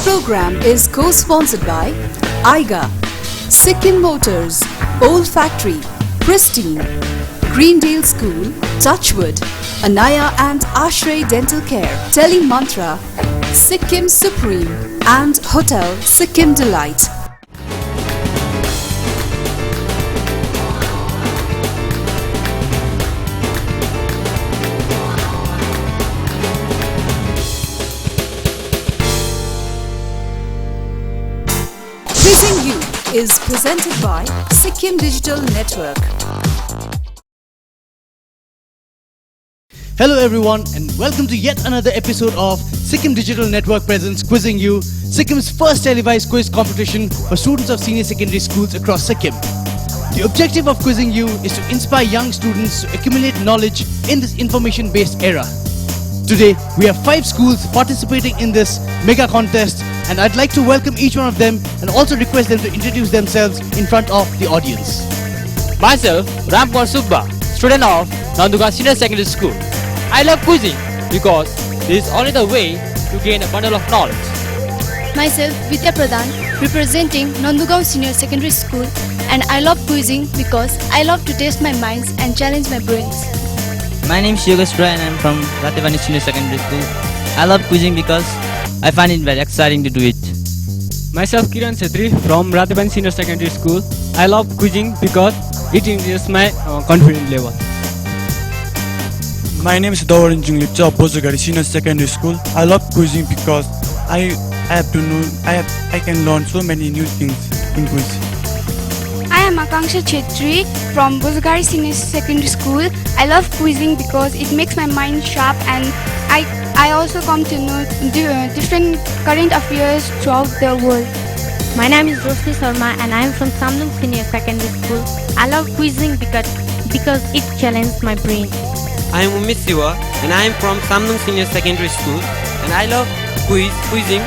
program is co-sponsored by Aiga, Sikkim Motors, Olfactory, Pristine, Greendale School, Touchwood, Anaya and Ashray Dental Care, Telemantra, Sikkim Supreme and Hotel Sikkim Delight. Quizzing You is presented by Sikkim Digital Network. Hello everyone and welcome to yet another episode of Sikkim Digital Network presents Quizzing You, Sikkim's first televised quiz competition for students of senior secondary schools across Sikkim. The objective of Quizzing You is to inspire young students to accumulate knowledge in this information-based era. Today, we have 5 schools participating in this mega contest, and I'd like to welcome each one of them and also request them to introduce themselves in front of the audience. Myself, Ramkumar Subba, student of Nanduga Senior Secondary School. I love quizzing because this is only the way to gain a bundle of knowledge. Myself, Vidya Pradhan, representing Nandugaon Senior Secondary School, and I love quizzing because I love to test my minds and challenge my brains. My name is Yogesh Roy and I am from Ratevani Senior Secondary School. I love quizzing because I find it very exciting to do it. Myself, Kiran Setri from Ratevani Senior Secondary School. I love quizzing because it increases my confidence level. My name is Dawarin Junglipcha of Bojagari Senior Secondary School. I love quizzing because I can learn so many new things in quiz. I am Akanksha Chetri from Bojagari Senior Secondary School. I love quizzing because it makes my mind sharp and I also come to know different current affairs throughout the world. My name is Roshni Sharma and I am from Samdung Senior Secondary School. I love quizzing because it challenges my brain. I am Umesh Siva and I am from Samdung Senior Secondary School, and I love quizzing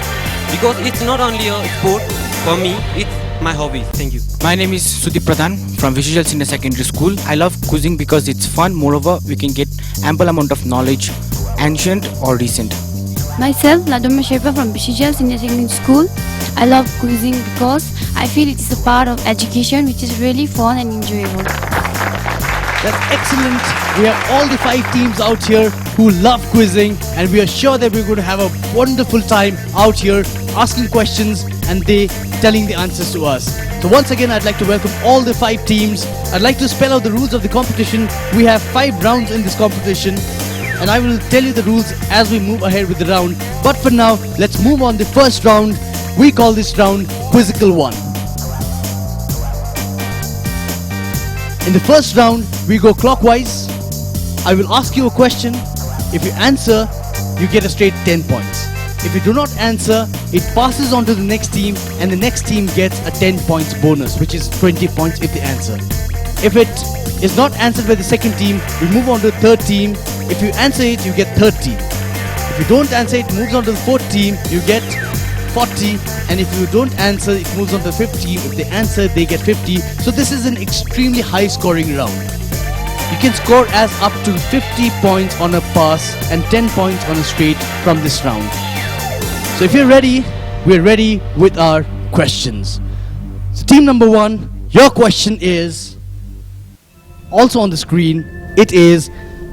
because it's not only a sport for me, it's my hobby. Thank you. My name is Sudeep Pradhan from Vishijal Senior Secondary School. I love quizzing because it's fun. Moreover, we can get ample amount of knowledge, ancient or recent. Myself, Ladoma Sherpa from Vishijal Senior Secondary School. I love quizzing because I feel it is a part of education which is really fun and enjoyable. That's excellent. We have all the 5 teams out here who love quizzing, and we are sure that we're going to have a wonderful time out here asking questions and they telling the answers to us. So once again, I'd like to welcome all the 5 teams. I'd like to spell out the rules of the competition. We have 5 rounds in this competition, and I will tell you the rules as we move ahead with the round. But for now, let's move on the first round. We call this round Quizzical 1. In the first round, we go clockwise. I will ask you a question. If you answer, you get a straight 10 points. If you do not answer, it passes on to the next team, and the next team gets a 10 points bonus, which is 20 points if they answer. If it is not answered by the second team, we move on to the third team. If you answer it, you get 30. If you don't answer it, moves on to the fourth team, you get 40, and if you don't answer, it moves on to 50. If they answer, they get 50. So this is an extremely high scoring round. You can score as up to 50 points on a pass and 10 points on a straight from this round. So if you're ready, we're ready with our questions. So team number 1, your question is also on the screen. It is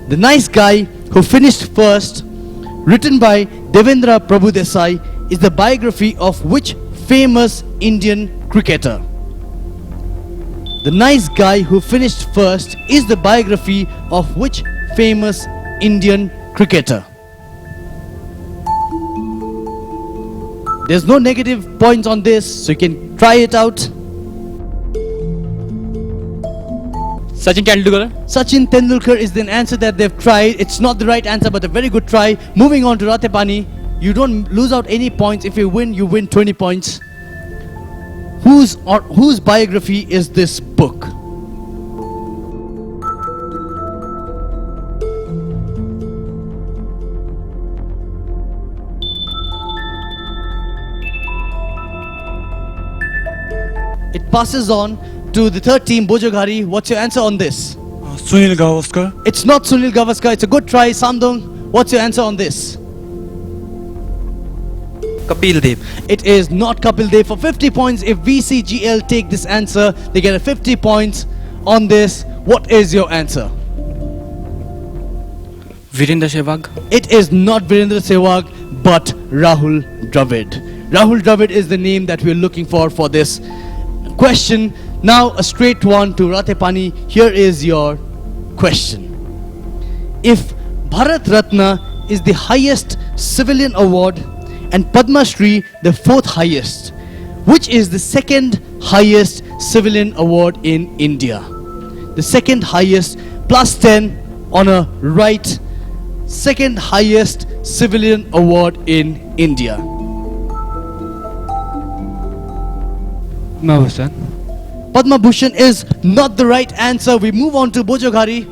The Nice Guy Who Finished First, written by Devendra Prabhudesai, is the biography of which famous Indian cricketer? The Nice Guy Who Finished First is the biography of which famous Indian cricketer? There's no negative points on this, so you can try it out. Sachin Tendulkar. Sachin Tendulkar is the answer that they've tried. It's not the right answer, but a very good try. Moving on to Ratepani. You don't lose out any points. If you win 20 points. Whose biography is this book? It passes on to the third team, Bojagari. What's your answer on this? Sunil Gavaskar. It's not Sunil Gavaskar. It's a good try. Samdung, what's your answer on this? Kapil Dev. It is not Kapil Dev for 50 points. If VCGL take this answer, they get a 50 points on this. What is your answer? Virendra Sehwag. It is not Virendra Sehwag, but Rahul Dravid. Rahul Dravid is the name that we're looking for this question. Now a straight one to Ratepani. Here is your question. If Bharat Ratna is the highest civilian award and Padma Shri the fourth highest, which is the second highest civilian award in India? The second highest, plus 10 on a right. Second highest civilian award in India. Padma Bhushan. Padma Bhushan is not the right answer. We move on to Bojogari.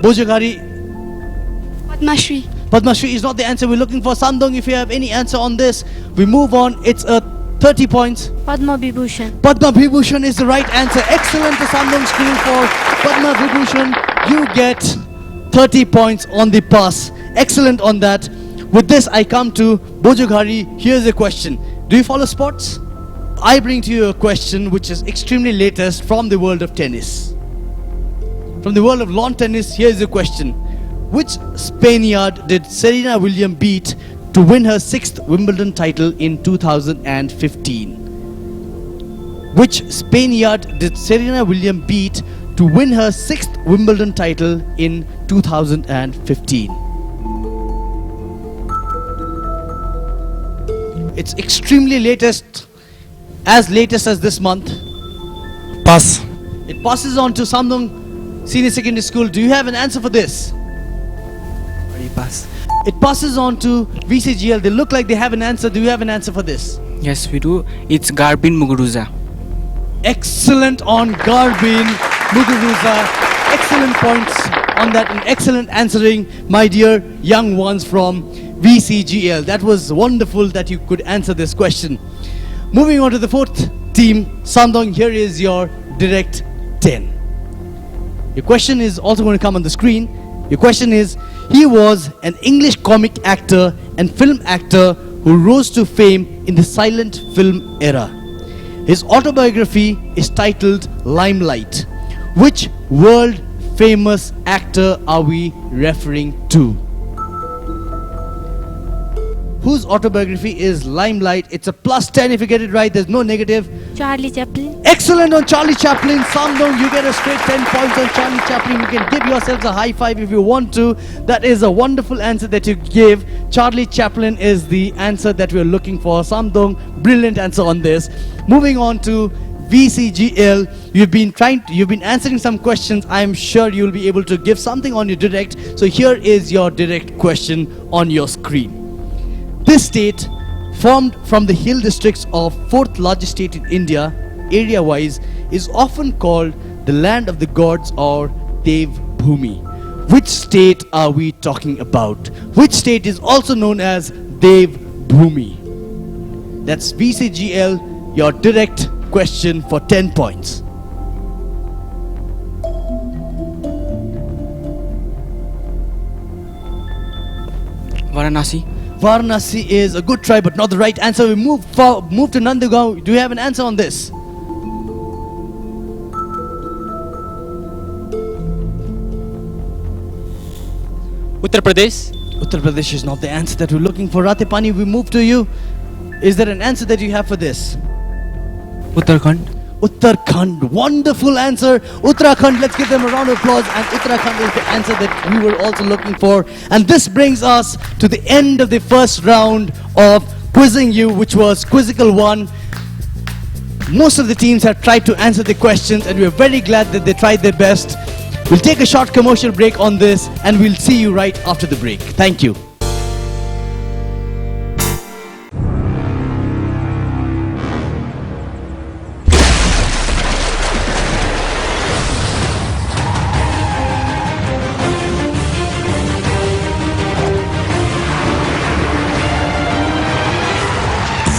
Bojogari. Padma Shri. Padma Shri is not the answer we're looking for. Samdong, if you have any answer on this, we move on. It's a 30 points. Padma Vibhushan. Padma Vibhushan is the right answer. Excellent to Samdong School for Padma Vibhushan. You get 30 points on the pass. Excellent on that. With this, I come to Bojogari. Here's a question. Do you follow sports? I bring to you a question which is extremely latest from the world of tennis. From the world of lawn tennis, here's a question. Which Spaniard did Serena Williams beat to win her 6th Wimbledon title in 2015? Which Spaniard did Serena Williams beat to win her 6th Wimbledon title in 2015? It's extremely latest as this month. Pass. It passes on to Samdong Senior Secondary School. Do you have an answer for this? Pass. It passes on to VCGL. They look like they have an answer. Do you have an answer for this? Yes, we do. It's Garbin Muguruza. Excellent on Garbin Muguruza. Excellent points on that and excellent answering, my dear young ones from VCGL. That was wonderful that you could answer this question. Moving on to the fourth team, Samdong, here is your direct 10. Your question is also going to come on the screen. Your question is, he was an English comic actor and film actor who rose to fame in the silent film era. His autobiography is titled Limelight. Which world famous actor are we referring to? Whose autobiography is Limelight? It's a plus 10 if you get it right. There's no negative. Charlie Chaplin. Excellent on Charlie Chaplin. Samdong, you get a straight 10 points on Charlie Chaplin. You can give yourselves a high five if you want to. That is a wonderful answer that you give. Charlie Chaplin is the answer that we're looking for. Samdong, brilliant answer on this. Moving on to VCGL. You've been answering some questions. I'm sure you'll be able to give something on your direct. So here is your direct question on your screen. This state, formed from the hill districts of 4th largest state in India, area-wise, is often called the land of the gods or Dev Bhumi. Which state are we talking about? Which state is also known as Dev Bhumi? That's VCGL, your direct question for 10 points. Varanasi. Varanasi is a good try but not the right answer. We move to Nandagaon. Do you have an answer on this? Uttar Pradesh. Uttar Pradesh is not the answer that we're looking for. Ratepani, we move to you. Is there an answer that you have for this? Uttarakhand. Uttarakhand, wonderful answer. Uttarakhand, let's give them a round of applause. And Uttarakhand is the answer that we were also looking for. And this brings us to the end of the first round of quizzing you, which was Quizzical 1. Most of the teams have tried to answer the questions and we're very glad that they tried their best. We'll take a short commercial break on this and we'll see you right after the break. Thank you.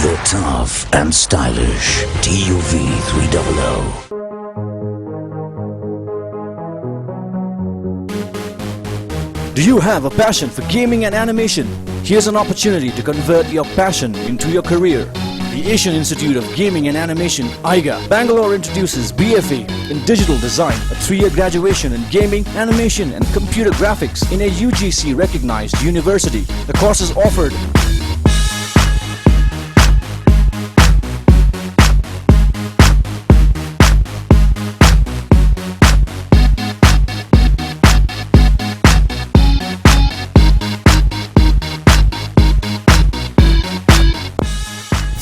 The tough and stylish TUV 300. Do you have a passion for gaming and animation? Here's an opportunity to convert your passion into your career. The Asian Institute of Gaming and Animation, AIGA, Bangalore introduces BFA in Digital Design, a 3-year graduation in Gaming, Animation and Computer Graphics in a UGC recognized university. The course is offered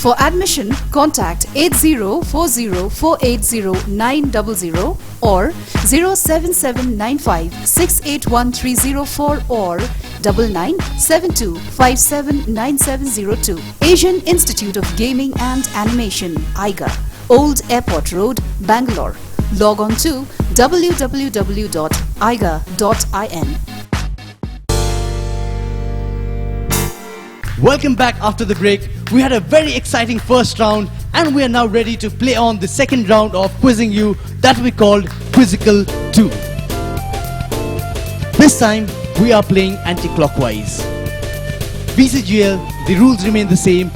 For admission, contact 8040480900 or 07795681304 or 9972579702. Asian Institute of Gaming and Animation, AIGA, Old Airport Road, Bangalore. Log on to www.aiga.in. Welcome back after the break. We had a very exciting first round and we are now ready to play on the second round of Quizzing You that we called Quizzical 2. This time we are playing anti-clockwise. VCGL, the rules remain the same.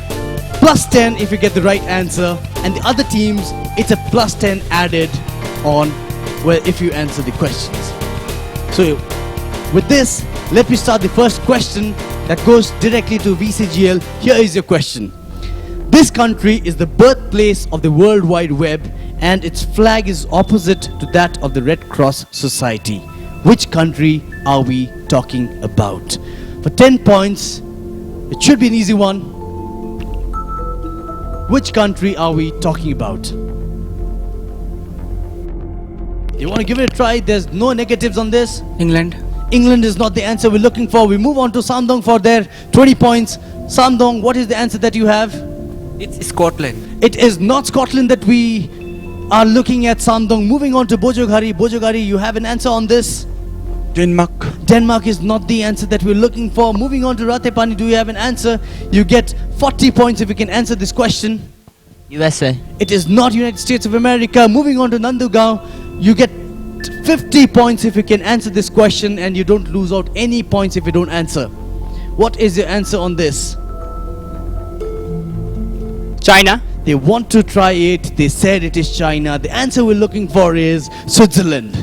Plus 10 if you get the right answer, and the other teams, it's a plus 10 added on if you answer the questions. So with this, let me start the first question that goes directly to VCGL. Here is your question. This country is the birthplace of the World Wide Web and its flag is opposite to that of the Red Cross Society. Which country are we talking about? For 10 points, it should be an easy one. Which country are we talking about? You want to give it a try? There's no negatives on this. England. England is not the answer we're looking for. We move on to Samdong for their 20 points. Samdong, what is the answer that you have? It's Scotland. It is not Scotland that we are looking at, Samdong. Moving on to Bojoghari. Bojoghari, you have an answer on this? Denmark. Denmark is not the answer that we're looking for. Moving on to Ratepani, do you have an answer? You get 40 points if you can answer this question. USA. It is not United States of America. Moving on to Nandugaon, you get 50 points if you can answer this question and you don't lose out any points if you don't answer. What is your answer on this? China. They want to try it. They said it is China. The answer we're looking for is Switzerland.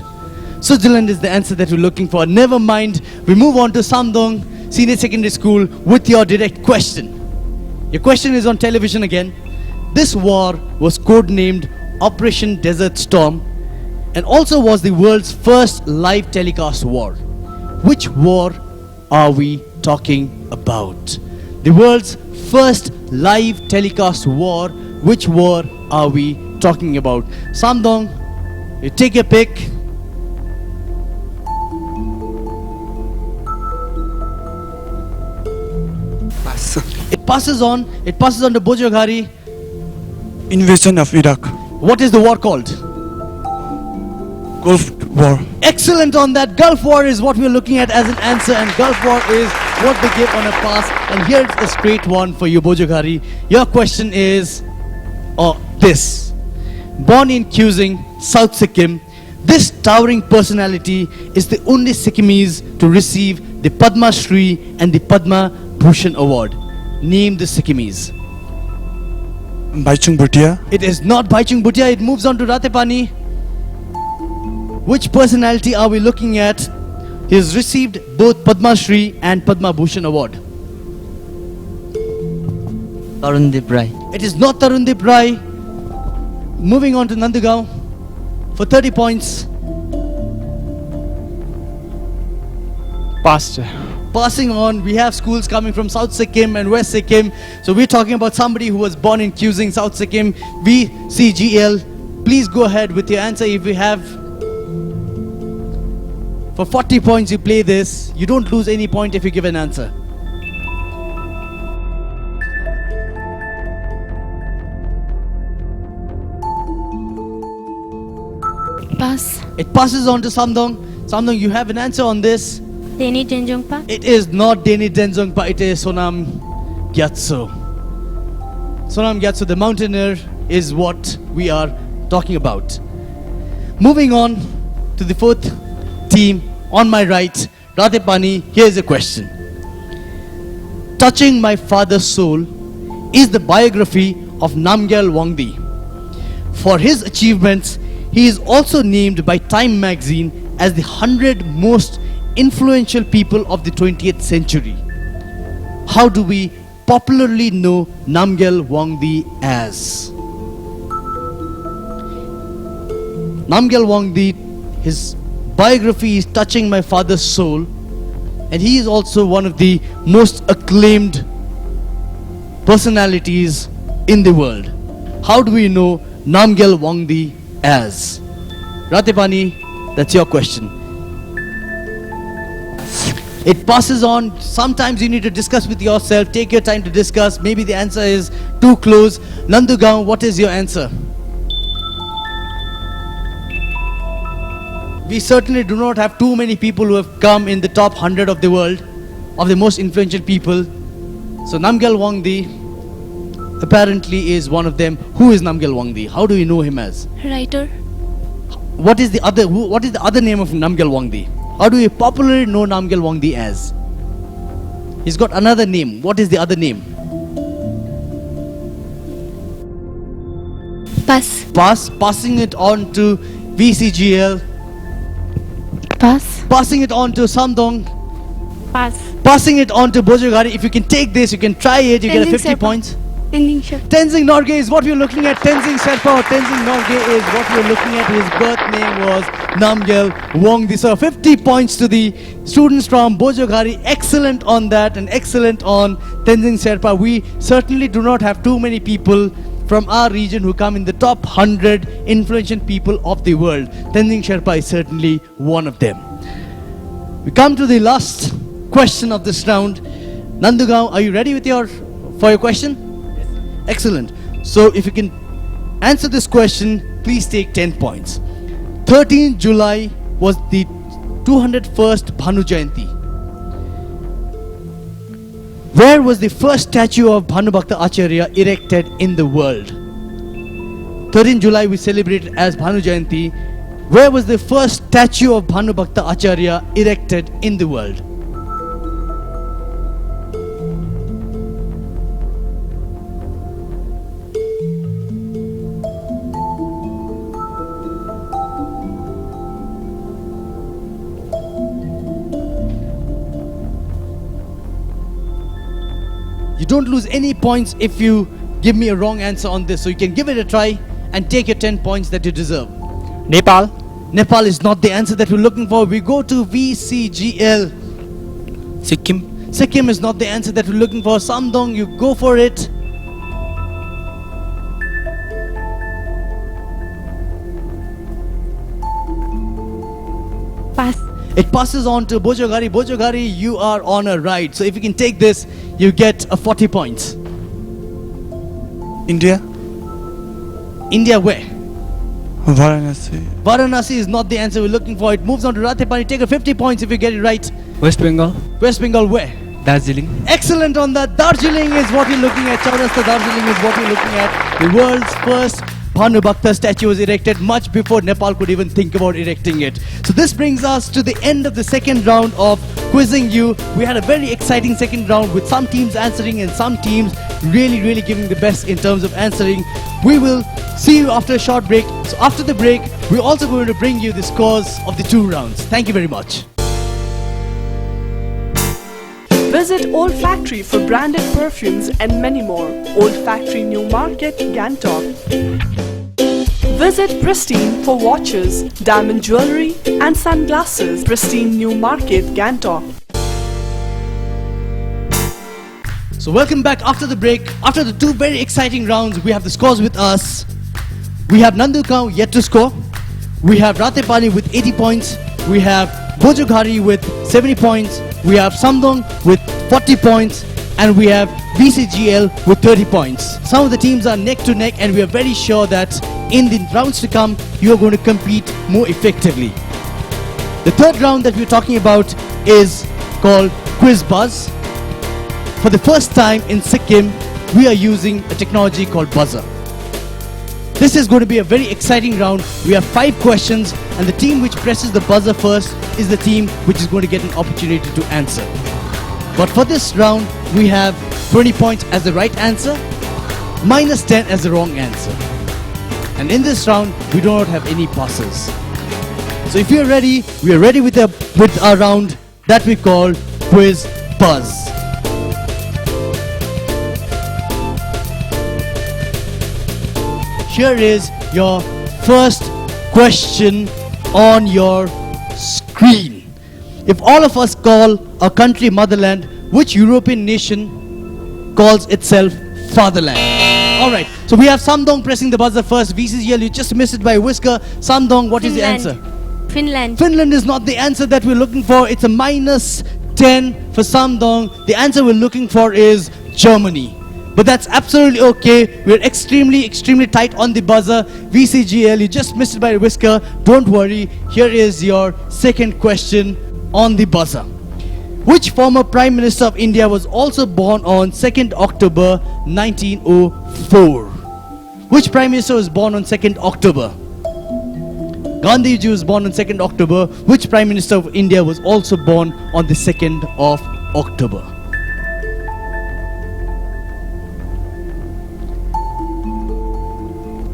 Switzerland is the answer that we're looking for. Never mind. We move on to Samdong Senior Secondary School with your direct question. Your question is on television again. This war was codenamed Operation Desert Storm and also was the world's first live telecast war. Which war are we talking about? The world's first live telecast war. Which war are we talking about? Samdong, you take your pick. Pass. It passes on to Bojoghari. Invasion of Iraq. What is the war called? Gulf War. Excellent on that. Gulf War is what we're looking at as an answer, and Gulf War is what they give on a pass. And here's a straight one for you, Bojoghari. Your question is this. Born in Kusing, South Sikkim, this towering personality is the only Sikkimese to receive the Padma Shri and the Padma Bhushan Award. Name the Sikkimese. Baichung Bhutia. It is not Baichung Bhutia. It moves on to Ratepani. Which personality are we looking at? He has received both Padma Shri and Padma Bhushan Award. Tarundip Rai. It is not Tarundip Rai. Moving on to Nandugaon for 30 points. Past. Passing on, we have schools coming from South Sikkim and West Sikkim. So we're talking about somebody who was born in Kusing, South Sikkim. VCGL, please go ahead with your answer. If we have for 40 points you play this, you don't lose any point if you give an answer. Pass. It passes on to Samdong. Samdong, you have an answer on this. Deni Tenjongpa. It is not Deni Denzongpa, it is Sonam Gyatso. Sonam Gyatso, the mountaineer, is what we are talking about. Moving on to the fourth team on my right, Ratepani. Here's a question. Touching My Father's Soul is the biography of Namgyal Wangdi. For his achievements, he is also named by Time magazine as the 100 most influential people of the 20th century. How do we popularly know Namgyal Wangdi as? Namgyal Wangdi, his biography is Touching My Father's Soul, and he is also one of the most acclaimed personalities in the world. How do we know Namgyal Wangdi as? Ratibani, that's your question. It passes on. Sometimes you need to discuss with yourself. Take your time to discuss. Maybe the answer is too close. Nandugaon, what is your answer? We certainly do not have too many people who have come in the top 100 of the world, of the most influential people. So Namgyal Wangdi apparently is one of them. Who is Namgyal Wangdi? How do we know him as? Writer. What is the other name of Namgyal Wangdi? How do we popularly know Namgyal Wangdi as? He's got another name. What is the other name? Pass. Pass. Passing it on to VCGL. Pass. Passing it on to Samdong. Pass. Passing it on to Bojogari. If you can take this, you can try it. You get a 50 Sherpa. points. Tenzing Sherpa. Tenzing Norgay is what we're looking at. Tenzing Sherpa or Tenzing Norgay is what we're looking at. His birth name was Namgyal Wangdi. So 50 points to the students from Bojogari. Excellent on that and excellent on Tenzing Sherpa. We certainly do not have too many people from our region who come in the top 100 influential people of the world. Tenzing Sherpa is certainly one of them. We come to the last question of this round. Nandugaon, are you ready for your question? Excellent. So if you can answer this question, please take 10 points. 13 July was the 201st Bhanu Jayanti. Where was the first statue of Bhanubhakta Acharya erected in the world? 13 July we celebrate as Bhanu Jayanti. Where was the first statue of Bhanubhakta Acharya erected in the world? You don't lose any points if you give me a wrong answer on this. So you can give it a try and take your 10 points that you deserve. Nepal. Nepal is not the answer that we're looking for. We go to VCGL. Sikkim. Sikkim is not the answer that we're looking for. Samdong, you go for it. Pass. It passes on to Bojogari. Bojogari, you are on a ride. So if you can take this, you get a 40 points. India. India where? Varanasi. Varanasi is not the answer we're looking for. It moves on to Ratepani. Take a 50 points if you get it right. West Bengal. West Bengal where? Darjeeling. Excellent on that. Darjeeling is what you're looking at. Chaurasta Darjeeling is what you're looking at. The world's first Bhanubhakta statue was erected much before Nepal could even think about erecting it. So this brings us to the end of the second round of Quizzing You. We had a very exciting second round with some teams answering and some teams really giving the best in terms of answering. We will see you after a short break. So after the break, we're also going to bring you the scores of the two rounds. Thank you very much. Visit Old Factory for branded perfumes and many more. Old Factory New Market, Gangtok. Visit Pristine for watches, diamond jewelry and sunglasses. Pristine New Market, Gangtok. So welcome back after the break. After the two very exciting rounds, we have the scores with us. We have Nandugaon yet to score. We have Ratepani with 80 points. We have Bojogari with 70 points. We have Samdong with 40 points. And we have VCGL with 30 points. Some of the teams are neck to neck, and we are very sure that in the rounds to come, you are going to compete more effectively. The third round that we're talking about is called Quiz Buzz. For the first time in Sikkim, we are using a technology called buzzer. This is going to be a very exciting round. We have 5 questions, and the team which presses the buzzer first is the team which is going to get an opportunity to answer. But for this round, we have 20 points as the right answer, minus 10 as the wrong answer. And in this round, we do not have any passes. So if you're ready, we are ready with our round that we call Quiz Buzz. Here is your first question on your screen. If all of us call our country motherland, which European nation calls itself fatherland? Alright, so we have Samdong pressing the buzzer first. VCGL, you just missed it by a whisker. Samdong, what is the answer? Finland. Finland is not the answer that we're looking for. It's a minus 10 for Samdong. The answer we're looking for is Germany. But that's absolutely okay. We're extremely tight on the buzzer. VCGL, you just missed it by a whisker. Don't worry. Here is your second question on the buzzer. Which former Prime Minister of India was also born on 2nd October 1904? Which Prime Minister was born on 2nd October? Gandhiji was born on 2nd October. Which Prime Minister of India was also born on the 2nd of October?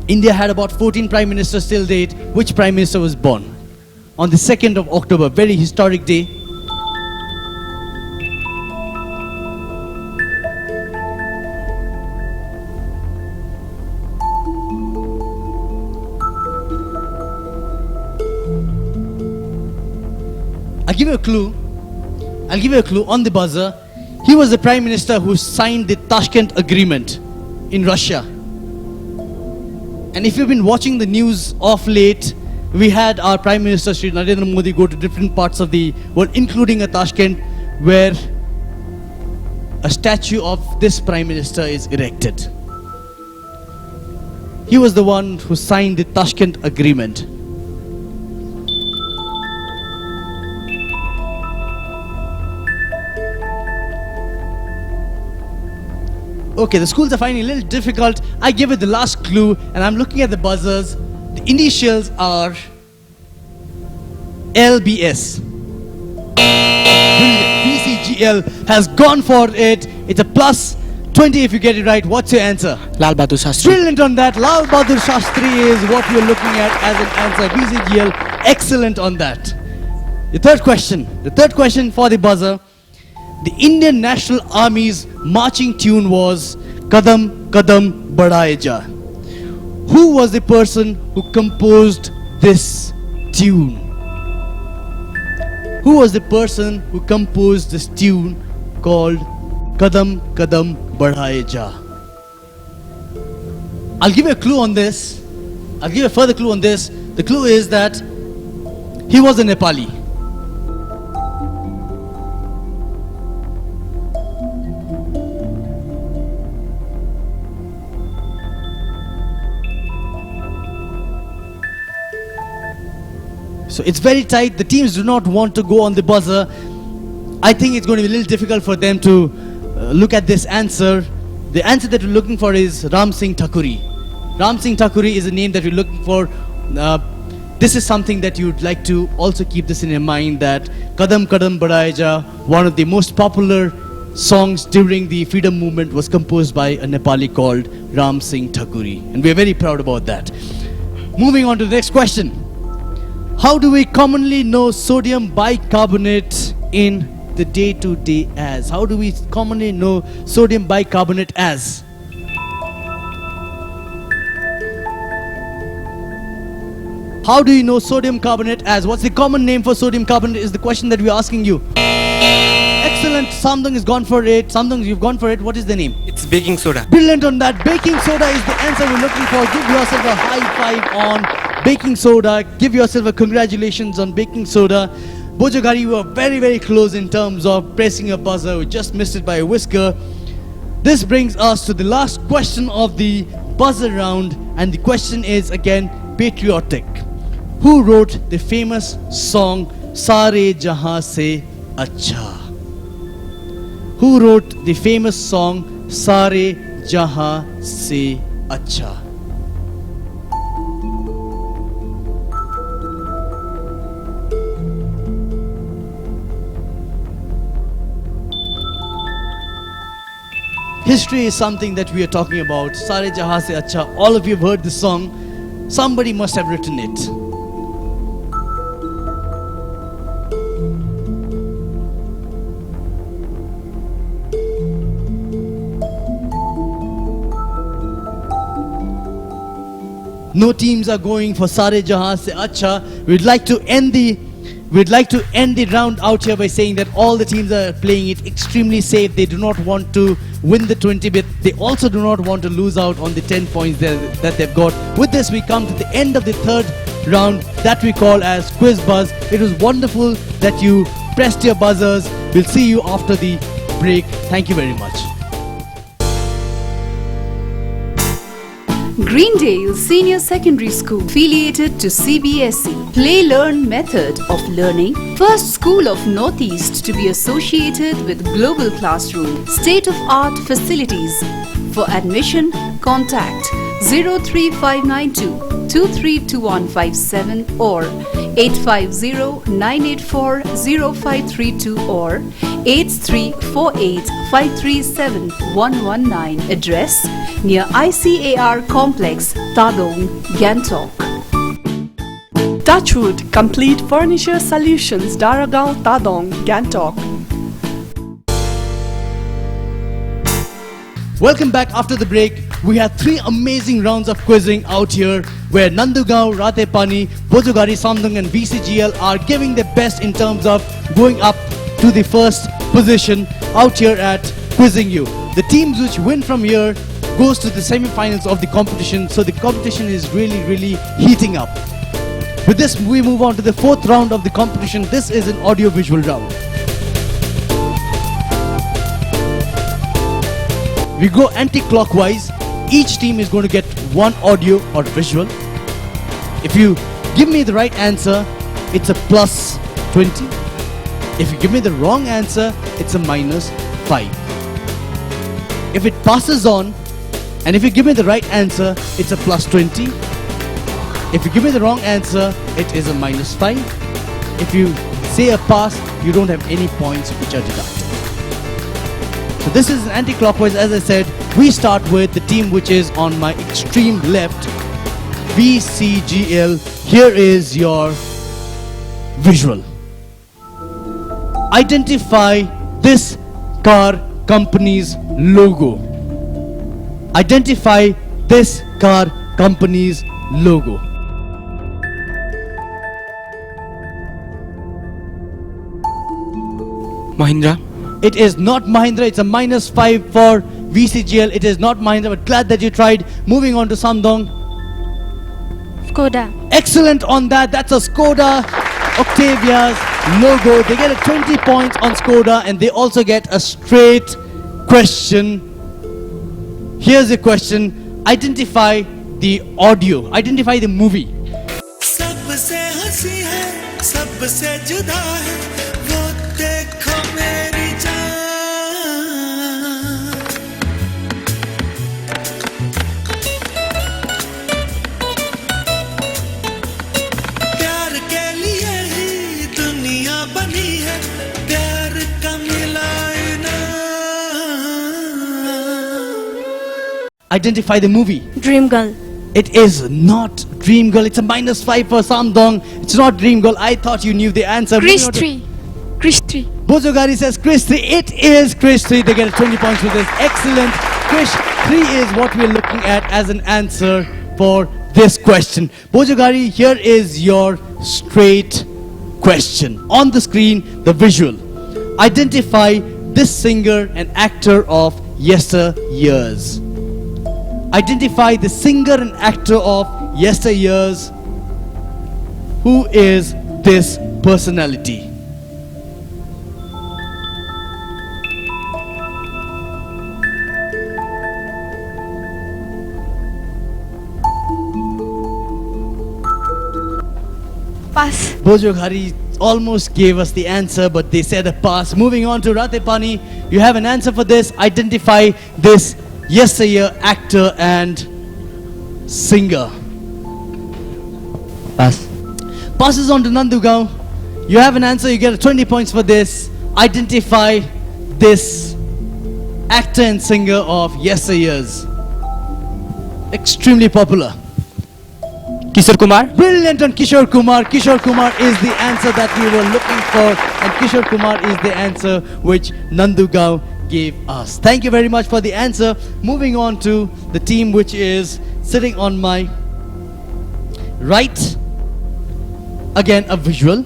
India had about 14 Prime Ministers till date. Which Prime Minister was born on the 2nd of October? Very historic day. I'll give you a clue. On the buzzer. He was the Prime Minister who signed the Tashkent Agreement in Russia. And if you've been watching the news of late, we had our Prime Minister Shri Narendra Modi go to different parts of the world, including Tashkent, where a statue of this Prime Minister is erected. He was the one who signed the Tashkent Agreement. Okay, the schools are finding it a little difficult. I give it the last clue, and I'm looking at the buzzers. The initials are LBS. Brilliant. VCGL has gone for it. It's a plus 20 if you get it right. What's your answer? Lal Bahadur Shastri. Brilliant on that. Lal Bahadur Shastri is what we're looking at as an answer. VCGL, excellent on that. The third question for the buzzer. The Indian National Army's marching tune was Kadam Kadam Badhaye Ja. Who was the person who composed this tune? Who was the person who composed this tune called Kadam Kadam Badhaye Ja? I'll give you a clue on this. I'll give you a further clue on this. The clue is that he was a Nepali. So it's very tight. The teams do not want to go on the buzzer. I think it's going to be a little difficult for them to look at this answer. The answer that we're looking for is Ram Singh Thakuri. Ram Singh Thakuri is the name that we're looking for. This is something that you'd like to also keep this in your mind, that Kadam Kadam Badhaye Ja, one of the most popular songs during the freedom movement, was composed by a Nepali called Ram Singh Thakuri. And we're very proud about that. Moving on to the next question. How do we commonly know sodium bicarbonate in the day-to-day as? How do we commonly know sodium bicarbonate as? How do you know sodium carbonate as? What's the common name for sodium carbonate is the question that we're asking you. Excellent. Samdang has gone for it. Samdang, you've gone for it. What is the name? It's baking soda. Brilliant on that. Baking soda is the answer we're looking for. Give yourself a high five on baking soda. Give yourself a congratulations on baking soda. Bojagari, you were very close in terms of pressing a buzzer. We just missed it by a whisker. This brings us to the last question of the buzzer round, and the question is again patriotic. Who wrote the famous song Sare Jahan Se Acha? Who wrote the famous song Sare Jahan Se Acha? history is something that we are talking about. Sare Jahan Se Acha. All of you have heard this song. Somebody must have written it. No teams are going for Sare Jahan Se Acha. We'd like to end the round out here by saying that all the teams are playing it extremely safe. They do not want to win the 20 bit. They also do not want to lose out on the 10 points that they've got. With this, we come to the end of the third round that we call as Quiz Buzz. It was wonderful that you pressed your buzzers. We'll see you after the break. Thank you very much. Greendale Senior Secondary School, affiliated to CBSE. Play-learn method of learning. First school of Northeast to be associated with global classroom. State-of-art facilities. For admission, contact 03592 232157 or 850-984-0532 or 8348-537-119. Address near ICAR Complex, Tadong, Gangtok. Touchwood Complete Furniture Solutions, Daragaon, Tadong, Gangtok. Welcome back after the break. We had 3 amazing rounds of quizzing out here where Nandugaon, Ratepani, Bojugari, Samdung and VCGL are giving their best in terms of going up to the first position out here at Quizzing You. The teams which win from here goes to the semi-finals of the competition, so the competition is really heating up. With this, we move on to the 4th round of the competition. This is an audio-visual round. We go anti-clockwise. Each team is going to get 1 audio or visual. If you give me the right answer, it's a plus 20. If you give me the wrong answer, it's a minus 5. If it passes on, and if you give me the right answer, it's a plus 20. If you give me the wrong answer, it is a minus 5. If you say a pass, you don't have any points which are deducted. So this is an anti-clockwise. As I said, we start with the team which is on my extreme left, VCGL. Here is your visual. Identify this car company's logo. Identify this car company's logo. Mahindra. It is not Mahindra. It's a minus 5 for VCGL. It is not Mahindra, but glad that you tried. Moving on to Samdong. Skoda. Excellent on that. That's a Skoda Octavia's logo. They get a 20 points on Skoda and they also get a straight question. Here's the question. Identify the audio. Identify the movie. सबसे हंसी है, सबसे जुदा है, वो देखो मेरी जान। प्यार के लिए ही दुनिया बनी है, प्यार का मिला इनाम। Identify the movie. Dream Girl. It is not Dream Girl. It's a minus 5 for Samdong. It's not Dream Girl. I thought you knew the answer. Chris 3. Chris 3. Bojogari says Chris 3. It is Chris 3. They get 20 points for this. Excellent. Chris 3 is what we're looking at as an answer for this question. Bojogari, here is your straight question. On the screen, the visual. Identify this singer and actor of yesteryears. Identify the singer and actor of yesteryears. Who is this personality? Pass. Bojogari almost gave us the answer, but they said a pass. Moving on to Ratepani, you have an answer for this. Identify this yesteryear actor and singer. Pass. Passes on to Nandugaon. You have an answer. You get 20 points for this. Identify this actor and singer of yesteryears. Extremely popular. Kishore Kumar. Brilliant on Kishore Kumar. Kishore Kumar is the answer that we were looking for, and Kishore Kumar is the answer which Nandugaon gave us. Thank you very much for the answer. Moving on to the team which is sitting on my right. Again, a visual.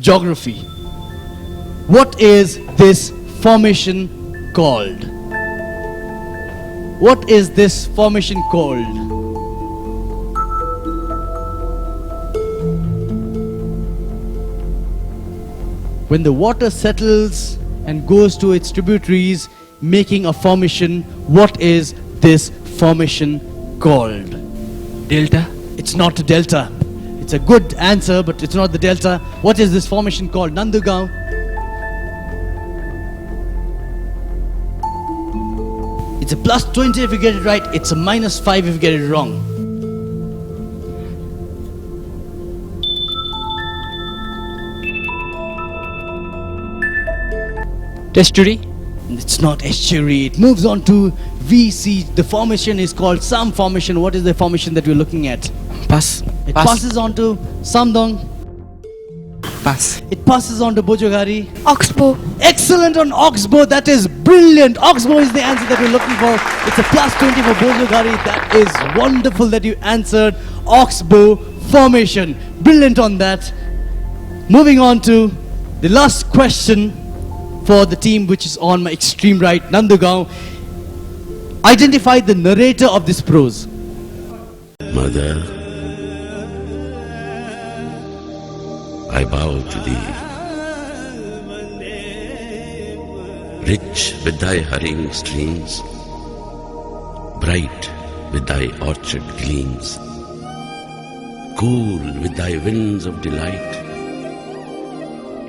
Geography. What is this formation called? What is this formation called? When the water settles and goes to its tributaries, making a formation, what is this formation called? Delta. It's not a delta. It's a good answer, but it's not the delta. What is this formation called? Nandugaon. It's a plus 20 if you get it right. It's a minus 5 if you get it wrong. Estuary. It's not estuary. It moves on to VC. The formation is called Sam formation. What is the formation that we're looking at? Pass. It passes on to Samdong. Pass. It passes on to Bojogari. Oxbow. Excellent on Oxbow. That is brilliant. Oxbow is the answer that we're looking for. It's a plus 20 for Bojogari. That is wonderful that you answered Oxbow formation. Brilliant on that. Moving on to the last question for the team which is on my extreme right, Nandugaon. Identify the narrator of this prose. Mother, I bow to thee. Rich with thy hurrying streams, bright with thy orchard gleams, cool with thy winds of delight,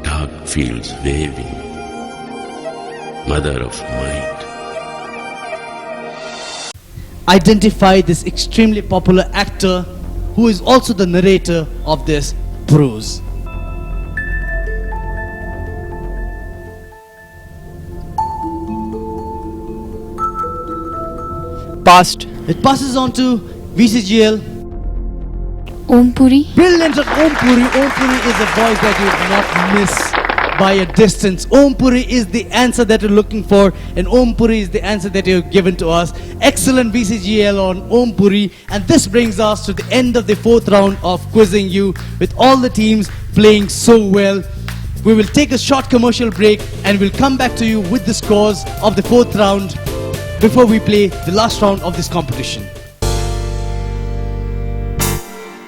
dark fields waving, mother of might. Identify this extremely popular actor who is also the narrator of this prose. Past. It passes on to VCGL. Om Puri. Brilliant on Om Puri. Om Puri is a voice that you will not miss by a distance. Om Puri is the answer that you're looking for, and Om Puri is the answer that you've given to us. Excellent VCGL on Om Puri, and this brings us to the end of the fourth round of quizzing you, with all the teams playing so well. We will take a short commercial break and we'll come back to you with the scores of the fourth round before we play the last round of this competition.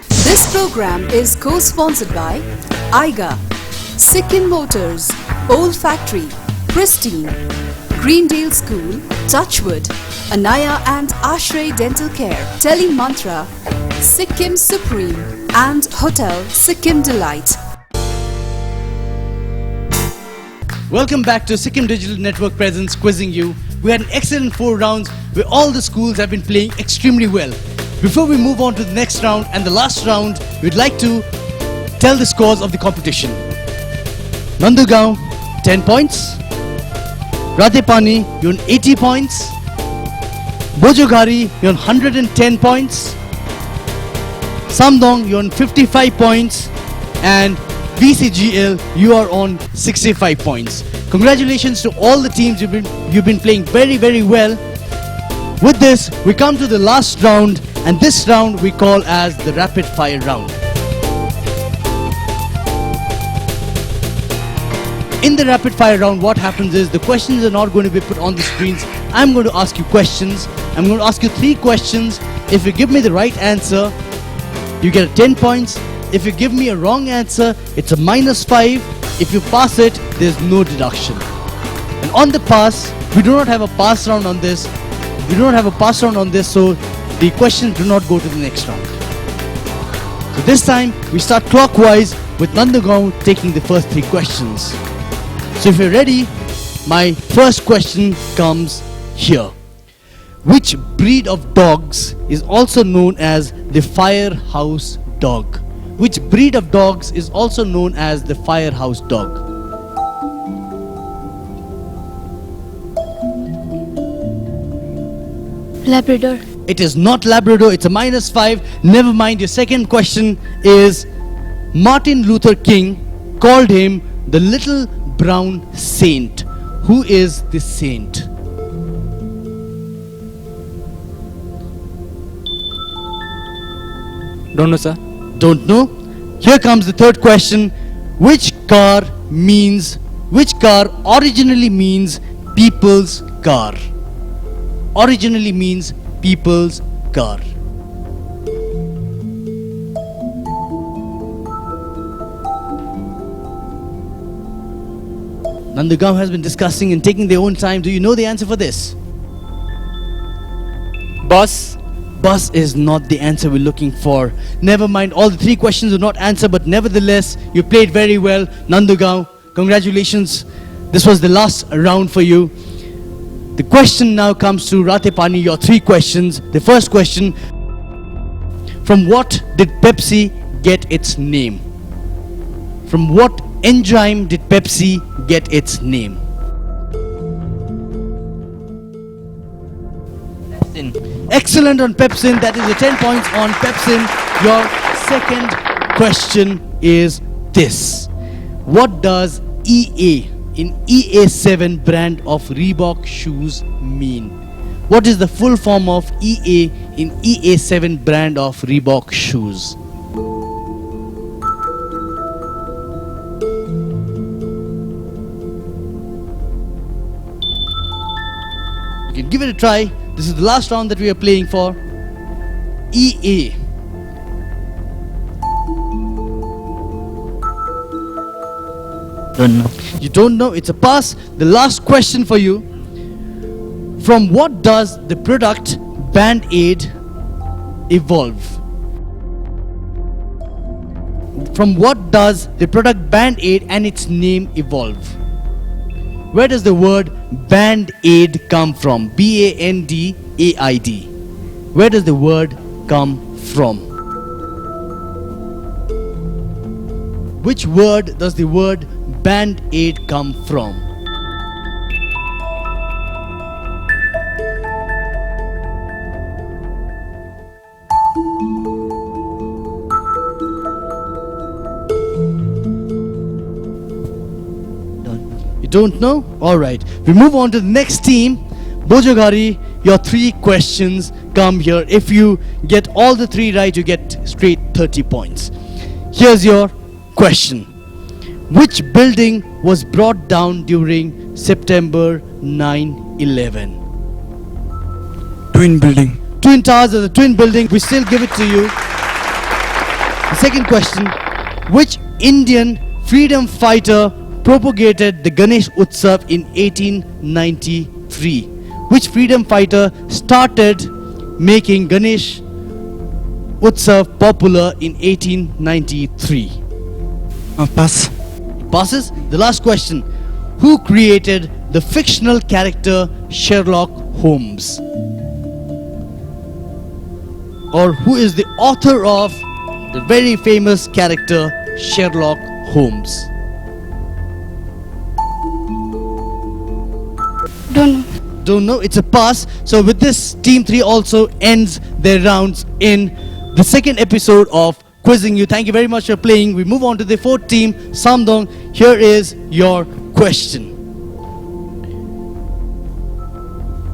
This program is co-sponsored by Aiga, Sikkim Motors, Old Factory, Pristine, Greendale School, Touchwood, Anaya and Ashray Dental Care, Telemantra, Sikkim Supreme and Hotel Sikkim Delight. Welcome back to Sikkim Digital Network Presents Quizzing You. We had an excellent 4 rounds where all the schools have been playing extremely well. Before we move on to the next round and the last round, we'd like to tell the scores of the competition. Nandugaon, 10 points. Ratepani, you're on 80 points. Bojogari, you're on 110 points. Samdong, you're on 55 points. And VCGL, you are on 65 points. Congratulations to all the teams. You've been playing very, very well. With this, we come to the last round, and this round we call as the rapid fire round. In the rapid fire round, what happens is the questions are not going to be put on the screens. I'm going to ask you questions. I'm going to ask you 3 questions. If you give me the right answer, you get 10 points. If you give me a wrong answer, it's a -5. If you pass it, there's no deduction. And on the pass, we do not have a pass round on this. We do not have a pass round on this, so the questions do not go to the next round. So this time, we start clockwise with Nandugaon taking the first 3 questions. So if you're ready, my first question comes here. Which breed of dogs is also known as the firehouse dog? Which breed of dogs is also known as the firehouse dog? Labrador. It is not Labrador, it's a -5. Never mind, your second question is Martin Luther King called him the little brown saint. Who is this saint? Don't know, sir. Don't know? Here comes the third question. Which car originally means people's car? Originally means people's car. Nandugam has been discussing and taking their own time. Do you know the answer for this? Bus. Bus is not the answer we're looking for. Never mind, all the three questions are not answered, but nevertheless, you played very well. Nandugam, congratulations. This was the last round for you. The question now comes to Ratepani, your three questions. The first question, from what did Pepsi get its name? From what enzyme did Pepsi get its name? Excellent on Pepsin. That is a 10 points on Pepsin. Your second question is this. What does EA in EA7 brand of Reebok shoes mean? What is the full form of EA in EA7 brand of Reebok shoes? You can give it a try. This is the last round that we are playing for. EA. Don't know. You don't know? It's a pass. The last question for you. From what does the product Band-Aid evolve? From what does the product Band-Aid and its name evolve? Where does the word Band-Aid come from? B-A-N-D-A-I-D. Where does the word come from? Which word does the word Band-Aid come from? Don't know? Alright. We move on to the next team. Bojogari, your three questions come here. If you get all the three right, you get straight 30 points. Here's your question. Which building was brought down during September 9/11? Twin building. Twin Towers are the twin building. We still give it to you. The second question. Which Indian freedom fighter propagated the Ganesh Utsav in 1893? Which freedom fighter started making Ganesh Utsav popular in 1893? Pass. Passes. The last question. Who created the fictional character Sherlock Holmes? Or who is the author of the very famous character Sherlock Holmes? Don't know. Don't know. It's a pass. So with this, Team 3 also ends their rounds in the second episode of Quizzing You. Thank you very much for playing. We move on to the fourth team, Samdong. Here is your question.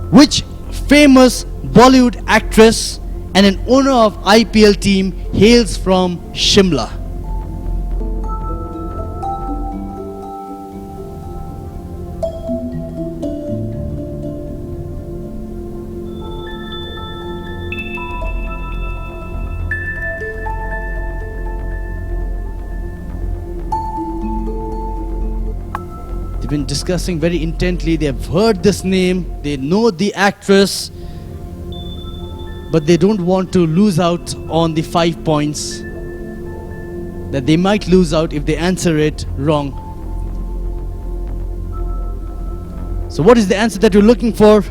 Which famous Bollywood actress and an owner of IPL team hails from Shimla? They've been discussing very intently. They have heard this name. They know the actress. But they don't want to lose out on the 5 points that they might lose out if they answer it wrong. So what is the answer that you're looking for?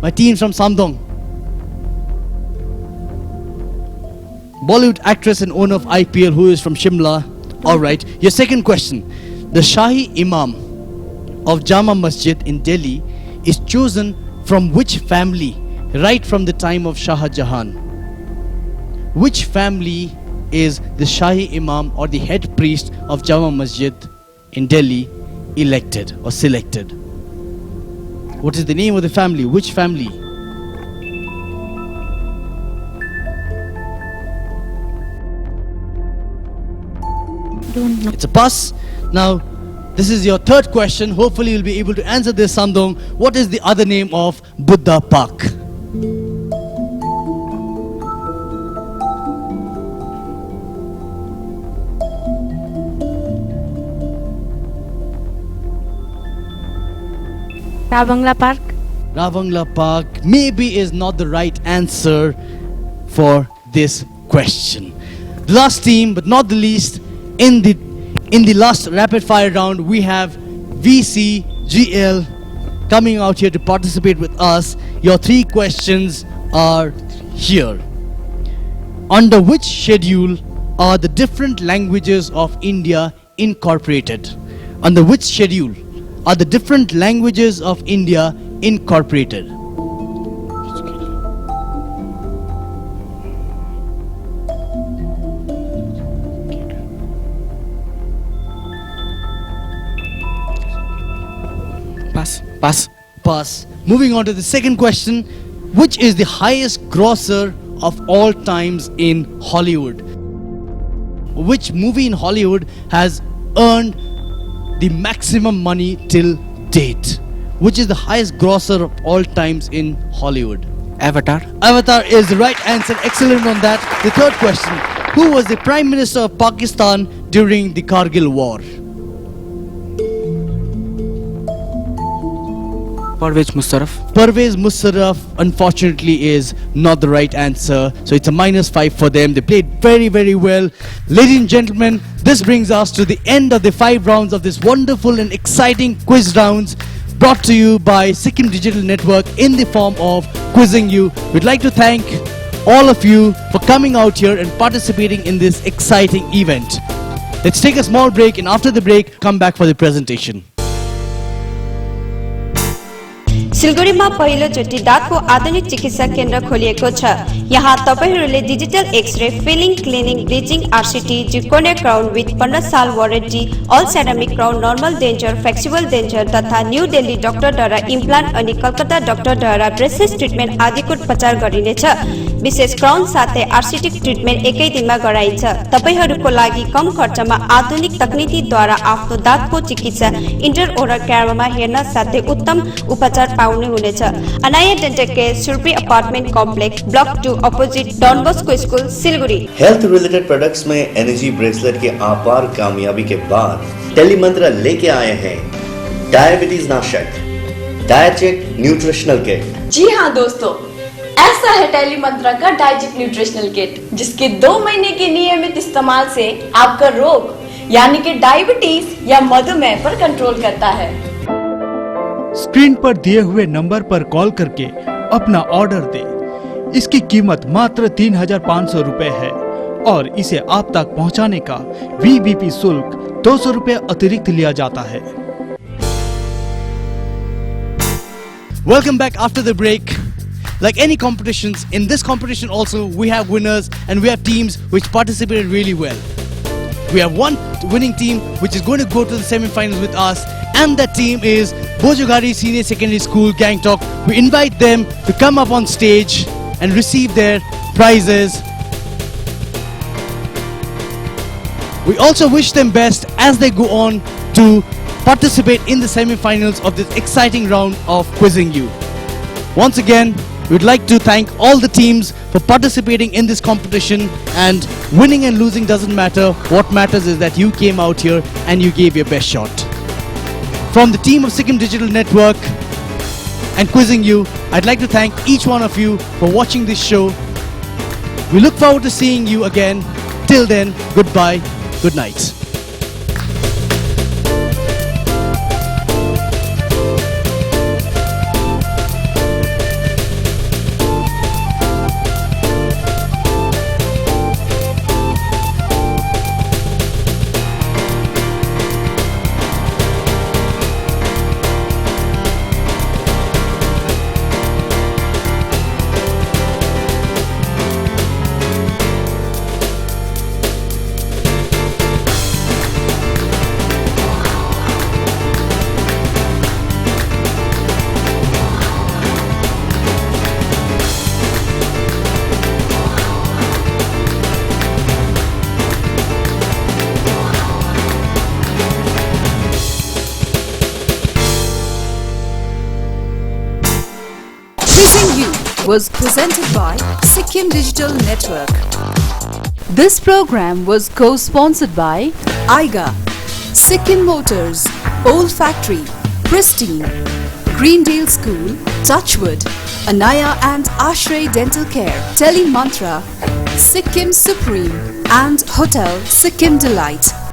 My team from Samdong. Bollywood actress and owner of IPL who is from Shimla. Alright. Your second question. The Shahi Imam of Jama Masjid in Delhi is chosen from which family right from the time of Shah Jahan. Which family is the Shahi Imam or the head priest of Jama Masjid in Delhi elected or selected? What is the name of the family? Which family? Don't know. It's a pass. Now, this is your third question. Hopefully, you'll be able to answer this, Samdong. What is the other name of Buddha Park? Ravangla Park. Ravangla Park maybe is not the right answer for this question. The last team, but not the least, in the last rapid fire round, we have VCGL coming out here to participate with us. Your three questions are here. Under which schedule are the different languages of India incorporated? Under which schedule are the different languages of India incorporated? Pass. Pass. Moving on to the second question. Which is the highest grosser of all times in Hollywood? Which movie in Hollywood has earned the maximum money till date? Which is the highest grosser of all times in Hollywood? Avatar. Avatar is the right answer. Excellent on that. The third question. Who was the Prime Minister of Pakistan during the Kargil War? Parvez Musharraf. Parvez Musharraf unfortunately is not the right answer. So it's a -5 for them. They played very, very well. Ladies and gentlemen, this brings us to the end of the 5 rounds of this wonderful and exciting quiz rounds brought to you by Sikkim Digital Network in the form of Quizzing You. We'd like to thank all of you for coming out here and participating in this exciting event. Let's take a small break, and after the break, come back for the presentation. सिलगढीमा पहिलोचोटि दाँतको आधुनिक चिकित्सा केन्द्र खोलिएको छ। यहाँ तपाईहरुले digital x ray, filling, cleaning, bleaching, RCT, zirconia crown with 15 साल warranty, all ceramic crown, normal denture, flexible denture तथा न्यू दिल्ली डाक्टरद्वारा इम्प्लान्ट अनि कलकत्ता डाक्टरद्वारा ब्रेसेस ट्रिटमेन्ट आदिको उपचार गरिनेछ। विशेष क्राउन साथै आरसीटी ट्रिटमेन्ट एकै दिनमा गराइन्छ। तपाईहरुको लागि कम खर्चमा आधुनिक तकनिकीद्वारा आफ्नो दाँतको चिकित्सा इन्टर ओरल केयरमा हेर्न साथै उत्तम उपचार पाउने हुनेछ। Anaya dental care, Surpi apartment complex, block 2 opposite Don Bosco school, Siliguri. Health related products में एनर्जी ब्रेसलेट के अपार कामयाबी के बाद टेलीमंत्रा लेके आए हैं डायबिटीज नाशक डायचेक न्यूट्रिशनल किट। जी हाँ दोस्तों, ऐसा है टेलीमंत्रा का डायचेक न्यूट्रिशनल किट, जिसके 2 महीने के नियमित इस्तेमाल से आपका रोग यानी कि डायबिटीज या मधुमेह पर कंट्रोल करता है। स्क्रीन पर दिए हुए नंबर पर कॉल करके अपना ऑर्डर दें। इसकी कीमत मात्र 3,500 रुपए है और इसे आप तक पहुंचाने का VVP शुल्क 200 रुपए अतिरिक्त लिया जाता है। Welcome back after the break. Like any competitions, in this competition also we have winners and we have teams which participated really well. We have one winning team which is going to go to the semi-finals with us, and that team is Bojogari Senior Secondary School, Gangtok. We invite them to come up on stage and receive their prizes. We also wish them best as they go on to participate in the semi-finals of this exciting round of Quizzing You. Once again, we'd like to thank all the teams for participating in this competition, and winning and losing doesn't matter. What matters is that you came out here and you gave your best shot. From the team of Sikkim Digital Network and Quizzing You, I'd like to thank each one of you for watching this show. We look forward to seeing you again. Till then, goodbye, good night. was presented by Sikkim Digital Network. This program was co-sponsored by AIGA, Sikkim Motors, Old Factory, Pristine, Greendale School, Touchwood, Anaya and Ashray Dental Care, Telemantra, Sikkim Supreme and Hotel Sikkim Delight.